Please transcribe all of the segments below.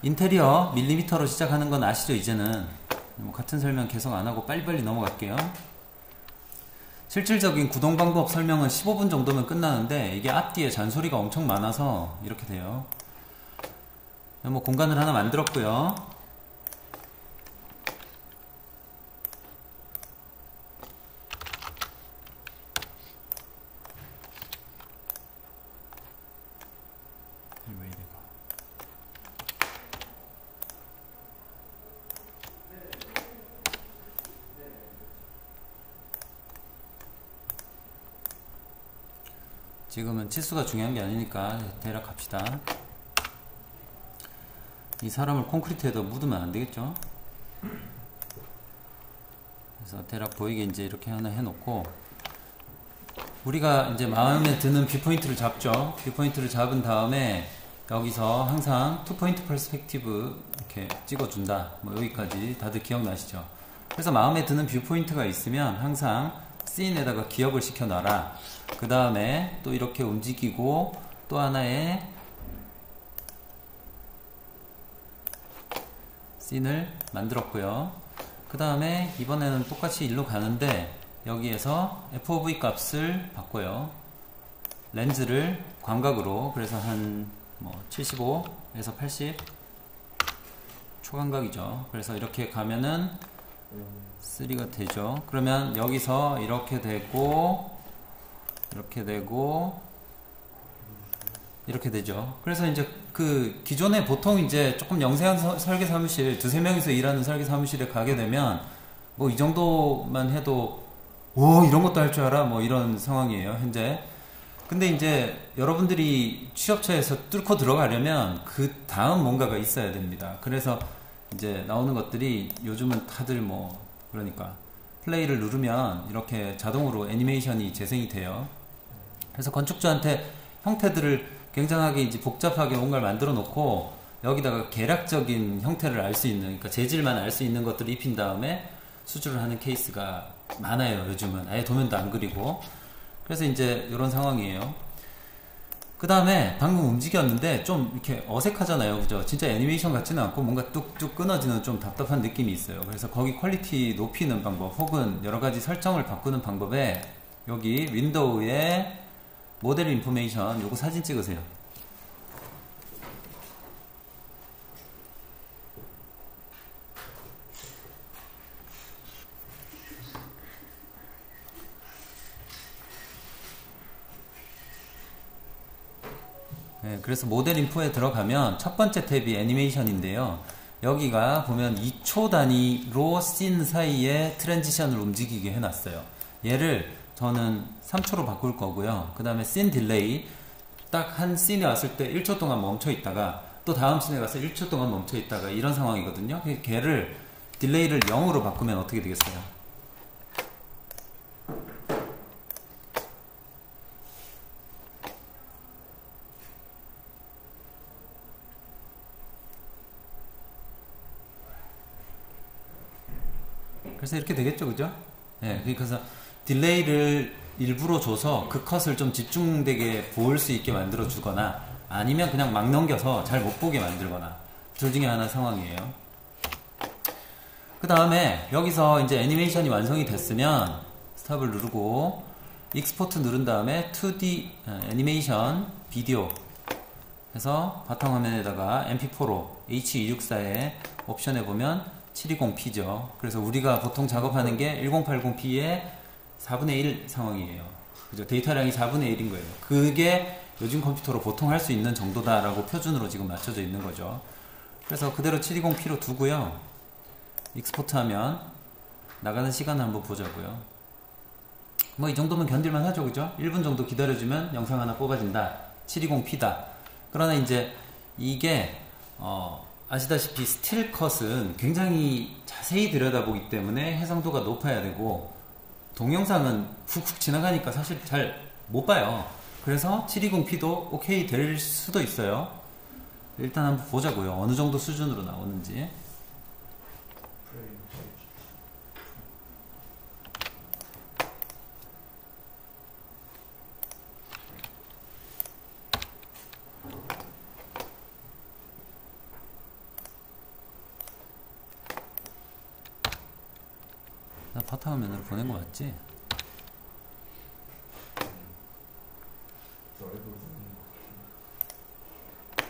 인테리어 밀리미터로 시작하는 건 아시죠? 이제는 뭐 같은 설명 계속 안 하고 빨리빨리 넘어갈게요. 실질적인 구동 방법 설명은 15분 정도면 끝나는데 이게 앞뒤에 잔소리가 엄청 많아서 이렇게 돼요. 뭐 공간을 하나 만들었고요. 지금은 치수가 중요한 게 아니니까 대략 갑시다. 이 사람을 콘크리트에다 묻으면 안 되겠죠? 그래서 대략 보이게 이제 이렇게 하나 해놓고, 우리가 이제 마음에 드는 뷰포인트를 잡죠. 뷰포인트를 잡은 다음에 여기서 항상 투포인트 퍼스펙티브 이렇게 찍어준다. 뭐 여기까지 다들 기억나시죠? 그래서 마음에 드는 뷰포인트가 있으면 항상 씬에다가 기억을 시켜놔라. 그 다음에 또 이렇게 움직이고 또 하나의 씬을 만들었고요. 그 다음에 이번에는 똑같이 일로 가는데 여기에서 FOV 값을 바꿔요. 렌즈를 광각으로, 그래서 한 뭐 75에서 80 초광각이죠. 그래서 이렇게 가면은 3가 되죠. 그러면 여기서 이렇게 되고 이렇게 되고 이렇게 되죠. 그래서 이제 그 기존에 보통 이제 조금 영세한 설계 사무실, 두세 명이서 일하는 설계 사무실에 가게 되면 뭐 이 정도만 해도 오 이런 것도 할 줄 알아 뭐 이런 상황이에요 현재. 근데 이제 여러분들이 취업처에서 뚫고 들어가려면 그 다음 뭔가가 있어야 됩니다. 그래서 이제 나오는 것들이 요즘은 다들 뭐 그러니까 플레이를 누르면 이렇게 자동으로 애니메이션이 재생이 돼요. 그래서 건축주한테 형태들을 굉장하게 이제 복잡하게 뭔가를 만들어 놓고 여기다가 계략적인 형태를 알 수 있는, 그러니까 재질만 알 수 있는 것들을 입힌 다음에 수주를 하는 케이스가 많아요. 요즘은 아예 도면도 안 그리고. 그래서 이제 이런 상황이에요. 그 다음에 방금 움직였는데 좀 이렇게 어색하잖아요. 그죠? 진짜 애니메이션 같지는 않고 뭔가 뚝뚝 끊어지는 좀 답답한 느낌이 있어요. 그래서 거기 퀄리티 높이는 방법 혹은 여러 가지 설정을 바꾸는 방법에 여기 윈도우에 모델 인포메이션 요거 사진 찍으세요. 네, 그래서 모델 인포에 들어가면 첫 번째 탭이 애니메이션인데요. 여기가 보면 2초 단위로 씬 사이에 트랜지션을 움직이게 해놨어요. 얘를 저는 3초로 바꿀 거고요. 그 다음에 씬 딜레이, 딱 한 씬에 왔을 때 1초 동안 멈춰 있다가 또 다음 씬에 가서 1초 동안 멈춰 있다가 이런 상황이거든요. 걔를 딜레이를 0으로 바꾸면 어떻게 되겠어요? 그래서 이렇게 되겠죠, 그죠? 예, 그래서 딜레이를 일부러 줘서 그 컷을 좀 집중되게 보일 수 있게 만들어 주거나 아니면 그냥 막 넘겨서 잘 못 보게 만들거나 둘 중에 하나 상황이에요. 그 다음에 여기서 이제 애니메이션이 완성이 됐으면 스탑을 누르고 익스포트 누른 다음에 2D 애니메이션 비디오 해서 바탕화면에다가 mp4로 H264에 옵션에 보면 720p죠. 그래서 우리가 보통 작업하는 게 1080p의 4분의 1 상황이에요. 그죠? 데이터량이 4분의 1인 거예요. 그게 요즘 컴퓨터로 보통 할 수 있는 정도다라고 표준으로 지금 맞춰져 있는 거죠. 그래서 그대로 720p로 두고요. 익스포트 하면 나가는 시간을 한번 보자고요. 뭐 이 정도면 견딜만 하죠. 그죠? 1분 정도 기다려주면 영상 하나 뽑아진다. 720p다. 그러나 이제 이게 아시다시피 스틸 컷은 굉장히 자세히 들여다보기 때문에 해상도가 높아야 되고 동영상은 훅훅 지나가니까 사실 잘 못 봐요. 그래서 720p도 오케이 될 수도 있어요. 일단 한번 보자고요. 어느 정도 수준으로 나오는지. 바탕화면으로 보낸 거 맞지?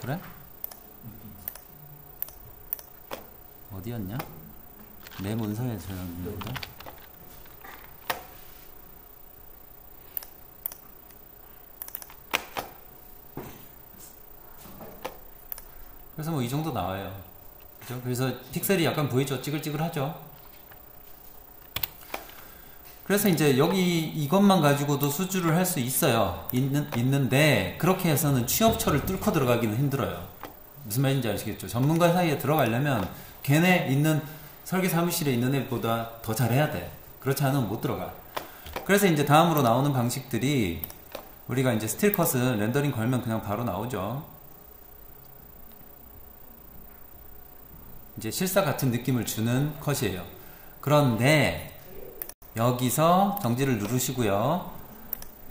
그래? 어디였냐? 내 문서에서 나왔는데. 그래서 뭐 이 정도 나와요. 그죠? 그래서 픽셀이 약간 보이죠? 찌글찌글하죠? 그래서 이제 여기 이것만 가지고도 수주를 할 수 있어요. 있는데 그렇게 해서는 취업처를 뚫고 들어가기는 힘들어요. 무슨 말인지 아시겠죠? 전문가 사이에 들어가려면 걔네 있는 설계 사무실에 있는 애보다 더 잘해야 돼. 그렇지 않으면 못 들어가. 그래서 이제 다음으로 나오는 방식들이 우리가 이제 스틸 컷은 렌더링 걸면 그냥 바로 나오죠. 이제 실사 같은 느낌을 주는 컷이에요. 그런데 여기서 정지를 누르시고요.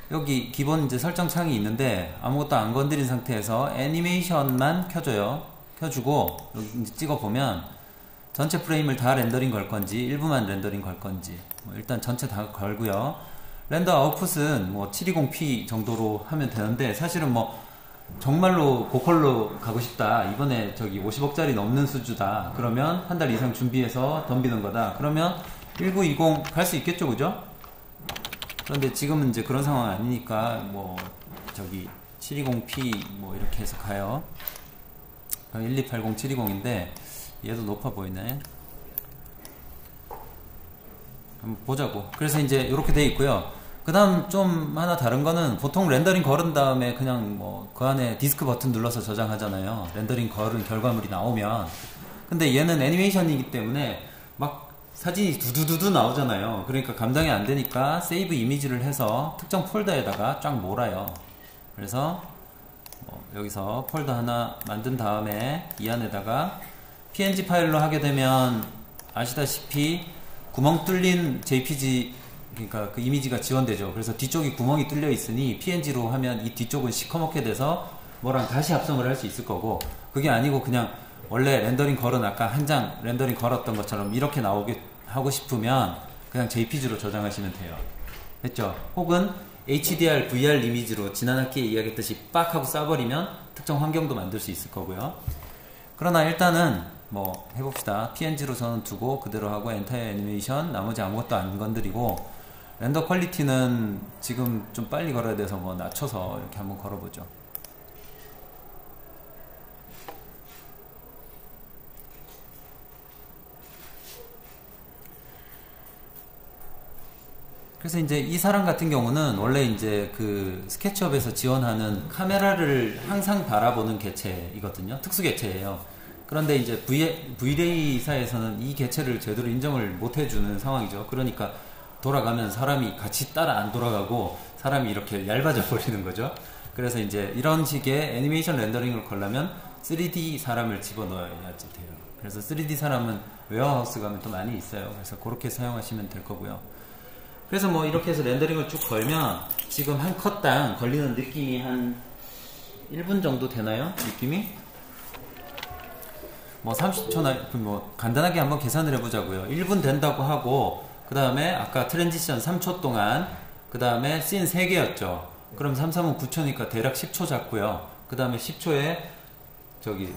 여기 기본 이제 설정 창이 있는데 아무것도 안 건드린 상태에서 애니메이션만 켜줘요. 켜주고 여기 이제 찍어보면 전체 프레임을 다 렌더링 걸 건지 일부만 렌더링 걸 건지 일단 전체 다 걸고요. 렌더 아웃풋은 뭐 720p 정도로 하면 되는데 사실은 뭐 정말로 고퀄로 가고 싶다. 이번에 저기 50억짜리 넘는 수주다. 그러면 한 달 이상 준비해서 덤비는 거다. 그러면 1920 갈 수 있겠죠, 그죠? 그런데 지금은 이제 그런 상황 아니니까 뭐 저기 720p 뭐 이렇게 해서 가요. 1280 720인데 얘도 높아 보이네. 한번 보자고. 그래서 이제 이렇게 돼 있고요. 그 다음 좀 하나 다른 거는 보통 렌더링 걸은 다음에 그냥 뭐 그 안에 디스크 버튼 눌러서 저장하잖아요. 렌더링 걸은 결과물이 나오면. 근데 얘는 애니메이션이기 때문에 막 사진이 두두두두 나오잖아요. 그러니까 감당이 안 되니까 세이브 이미지를 해서 특정 폴더에다가 쫙 몰아요. 그래서 여기서 폴더 하나 만든 다음에 이 안에다가 png 파일로 하게 되면 아시다시피 구멍 뚫린 JPG 그러니까 그 이미지가 지원되죠. 그래서 뒤쪽이 구멍이 뚫려 있으니 PNG로 하면 이 뒤쪽은 시커멓게 돼서 뭐랑 다시 합성을 할 수 있을 거고, 그게 아니고 그냥 원래 렌더링 걸은 아까 한 장 렌더링 걸었던 것처럼 이렇게 나오게 하고 싶으면 그냥 JPG로 저장하시면 돼요. 됐죠? 혹은 HDR, VR 이미지로 지난 학기에 이야기했듯이 빡 하고 쏴버리면 특정 환경도 만들 수 있을 거고요. 그러나 일단은 뭐 해봅시다. PNG로 저는 두고 그대로 하고 엔타이어 애니메이션 나머지 아무것도 안 건드리고, 렌더 퀄리티는 지금 좀 빨리 걸어야 돼서 뭐 낮춰서 이렇게 한번 걸어보죠. 그래서 이제 이 사람 같은 경우는 원래 이제 그 스케치업에서 지원하는 카메라를 항상 바라보는 개체이거든요. 특수 개체예요. 그런데 이제 V-Ray사에서는 이 개체를 제대로 인정을 못 해주는 상황이죠. 그러니까 돌아가면 사람이 같이 따라 안 돌아가고 사람이 이렇게 얇아져 버리는 거죠. 그래서 이제 이런 식의 애니메이션 렌더링을 걸려면 3D 사람을 집어넣어야지 돼요. 그래서 3D 사람은 웨어하우스 가면 또 많이 있어요. 그래서 그렇게 사용하시면 될 거고요. 그래서 뭐 이렇게 해서 렌더링을 쭉 걸면 지금 한 컷당 걸리는 느낌이 한 1분 정도 되나요? 느낌이? 뭐 30초나 뭐 간단하게 한번 계산을 해보자고요. 1분 된다고 하고 그 다음에 아까 트랜지션 3초 동안 그 다음에 씬 3개였죠. 그럼 3, 3은 9초니까 대략 10초 잡고요. 그 다음에 10초에 저기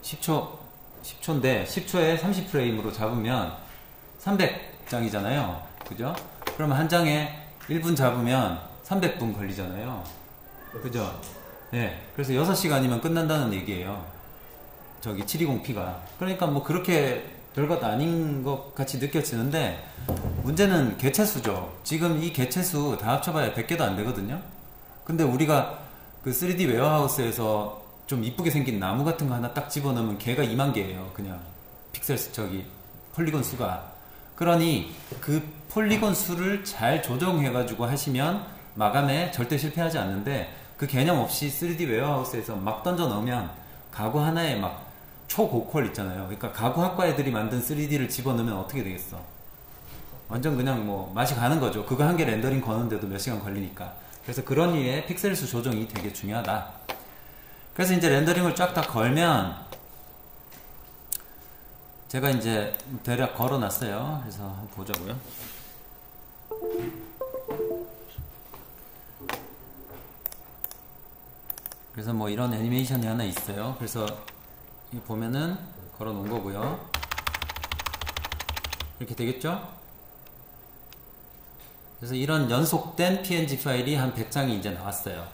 10초인데 10초에 30프레임으로 잡으면 300장이잖아요. 그죠? 그러면 한 장에 1분 잡으면 300분 걸리잖아요. 그죠? 네. 그래서 6시간이면 끝난다는 얘기예요. 저기 720p가. 그러니까 뭐 그렇게 별것 아닌 것 같이 느껴지는데, 문제는 개체수죠. 지금 이 개체수 다 합쳐봐야 100개도 안 되거든요. 근데 우리가 그 3D 웨어하우스에서 좀 이쁘게 생긴 나무 같은 거 하나 딱 집어넣으면 걔가 2만 개예요. 그냥 픽셀 저기 폴리곤 수가. 그러니 그 폴리곤 수를 잘 조정해가지고 하시면 마감에 절대 실패하지 않는데, 그 개념 없이 3D 웨어하우스에서 막 던져 넣으면 가구 하나에 막 초고퀄 있잖아요. 그러니까 가구학과 애들이 만든 3D를 집어넣으면 어떻게 되겠어? 완전 그냥 뭐 맛이 가는 거죠. 그거 한 개 렌더링 거는데도 몇 시간 걸리니까. 그래서 그런 이유에 픽셀 수 조정이 되게 제가 이제 대략 걸어놨어요. 그래서 한번 보자고요. 그래서 뭐 이런 애니메이션이 하나 있어요. 그래서 이 보면은 걸어 놓은 거고요. 이렇게 되겠죠? 그래서 이런 연속된 PNG 파일이 한 100장이 이제 나왔어요.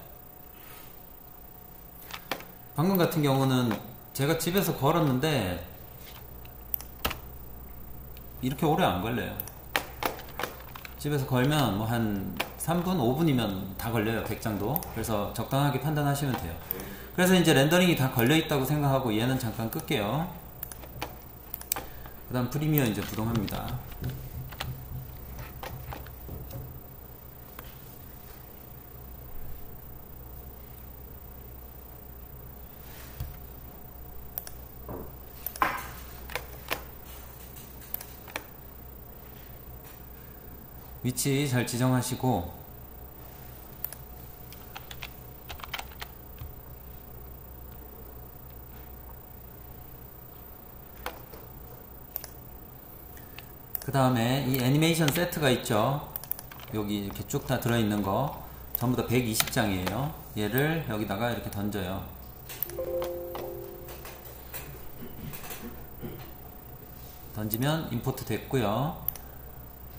방금 같은 경우는 제가 집에서 걸었는데 이렇게 오래 안 걸려요. 집에서 걸면 뭐 한 3분, 5분이면 다 걸려요. 100장도. 그래서 적당하게 판단하시면 돼요. 그래서 이제 렌더링이 다 걸려있다고 생각하고 얘는 잠깐 끌게요. 그 다음 프리미어 이제 구동합니다. 위치 잘 지정하시고 그 다음에 이 애니메이션 세트가 있죠. 여기 이렇게 쭉 다 들어있는 거 전부 다 120장이에요 얘를 여기다가 이렇게 던져요. 던지면 임포트 됐고요.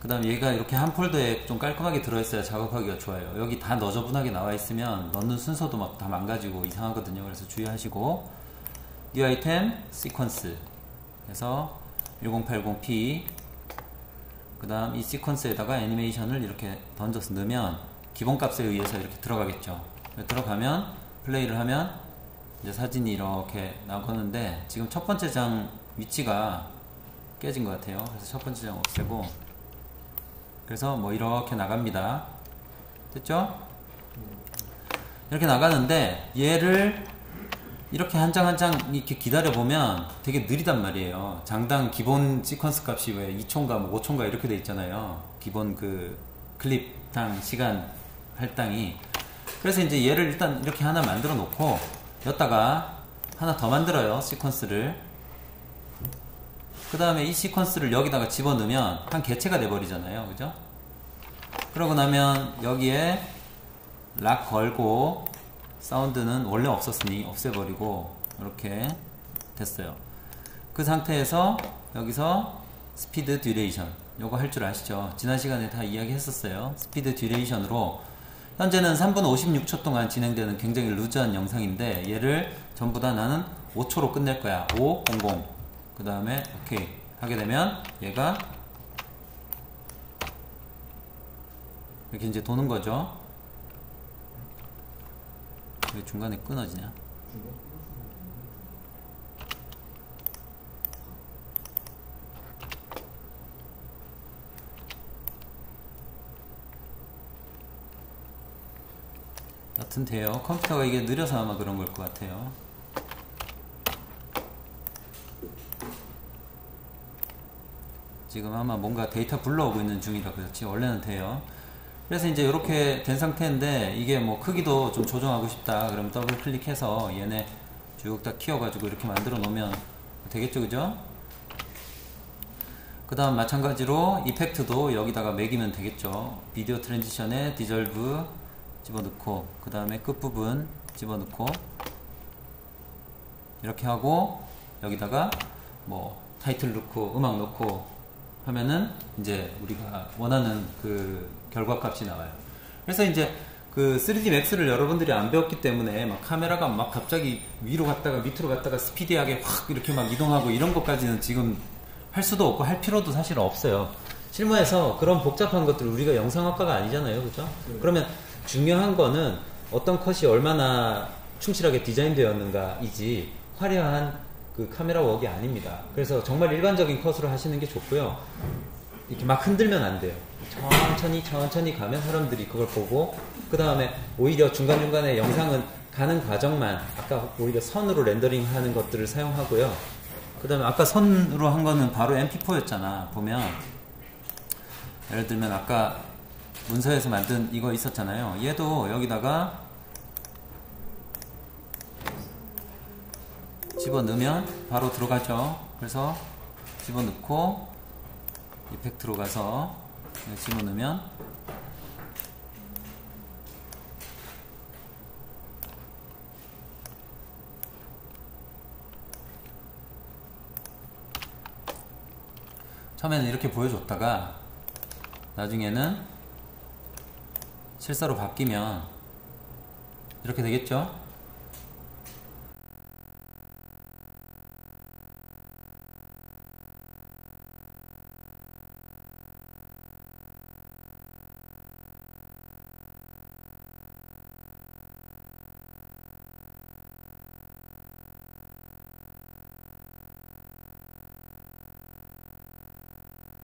그 다음 얘가 이렇게 한 폴더에 좀 깔끔하게 들어있어야 작업하기가 좋아요. 여기 다 너저분하게 나와 있으면 넣는 순서도 막 다 망가지고 이상하거든요. 그래서 주의하시고 new item sequence 해서 1080p 그 다음 이 시퀀스에다가 애니메이션을 이렇게 던져서 넣으면 기본값에 의해서 이렇게 들어가겠죠. 들어가면 플레이를 하면 이제 사진이 이렇게 나오는데 지금 첫 번째 장 위치가 깨진 것 같아요. 그래서 첫 번째 장 없애고 그래서 뭐 이렇게 나갑니다. 됐죠? 이렇게 나가는데 얘를 이렇게 한 장 한 장 이렇게 기다려보면 되게 느리단 말이에요. 장당 기본 시퀀스 값이 왜 2초인가 뭐 5초인가 이렇게 돼 있잖아요. 기본 그 클립당 시간 할당이. 그래서 이제 얘를 일단 이렇게 하나 만들어 놓고 여기다가 하나 더 만들어요. 시퀀스를. 그 다음에 이 시퀀스를 여기다가 집어넣으면 한 개체가 돼버리잖아요. 그죠? 그러고 나면 여기에 락 걸고 사운드는 원래 없었으니 없애버리고 이렇게 됐어요. 그 상태에서 여기서 스피드 듀레이션 요거 할 줄 아시죠? 지난 시간에 다 이야기 했었어요. 스피드 듀레이션으로 현재는 3분 56초 동안 진행되는 굉장히 루즈한 영상인데 얘를 전부 다 나는 5초로 끝낼 거야. 5, 00 그 다음에 오케이 하게 되면 얘가 이렇게 이제 도는 거죠. 왜 중간에 끊어지냐? 여튼 돼요. 컴퓨터가 이게 느려서 아마 그런 걸 것 같아요. 지금 아마 뭔가 데이터 불러오고 있는 중이라 그렇지 원래는 돼요. 그래서 이제 이렇게 된 상태인데 이게 뭐 크기도 좀 조정하고 싶다 그럼 더블 클릭해서 얘네 쭉 다 키워가지고 이렇게 만들어 놓으면 되겠죠. 그죠? 그 다음 마찬가지로 이펙트도 여기다가 매기면 되겠죠. 비디오 트랜지션에 디졸브 집어넣고 그 다음에 끝부분 집어넣고 이렇게 하고 여기다가 뭐 타이틀 넣고 음악 넣고 하면은 이제 우리가 원하는 그 결과값이 나와요. 그래서 이제 그 3D 맥스를 여러분들이 안 배웠기 때문에 막 카메라가 막 갑자기 위로 갔다가 밑으로 갔다가 스피디하게 확 이렇게 막 이동하고 이런 것까지는 지금 할 수도 없고 할 필요도 사실 없어요. 실무에서 그런 복잡한 것들 우리가 영상학과가 아니잖아요. 그죠? 그러면 중요한 거는 어떤 컷이 얼마나 충실하게 디자인되었는가 이지 화려한 그 카메라 웍이 아닙니다. 그래서 정말 일반적인 컷으로 하시는 게 좋고요. 이렇게 막 흔들면 안 돼요. 천천히 가면 사람들이 그걸 보고 그 다음에 오히려 중간중간에 영상은 가는 과정만 아까 오히려 선으로 렌더링 하는 것들을 사용하고요. 그 다음에 아까 선으로 한 거는 바로 MP4였잖아. 보면 예를 들면 아까 문서에서 만든 이거 있었잖아요. 얘도 여기다가 집어넣으면 바로 들어가죠. 그래서 집어넣고 이펙트로 가서 집어넣으면 처음에는 이렇게 보여줬다가 나중에는 실사로 바뀌면 이렇게 되겠죠?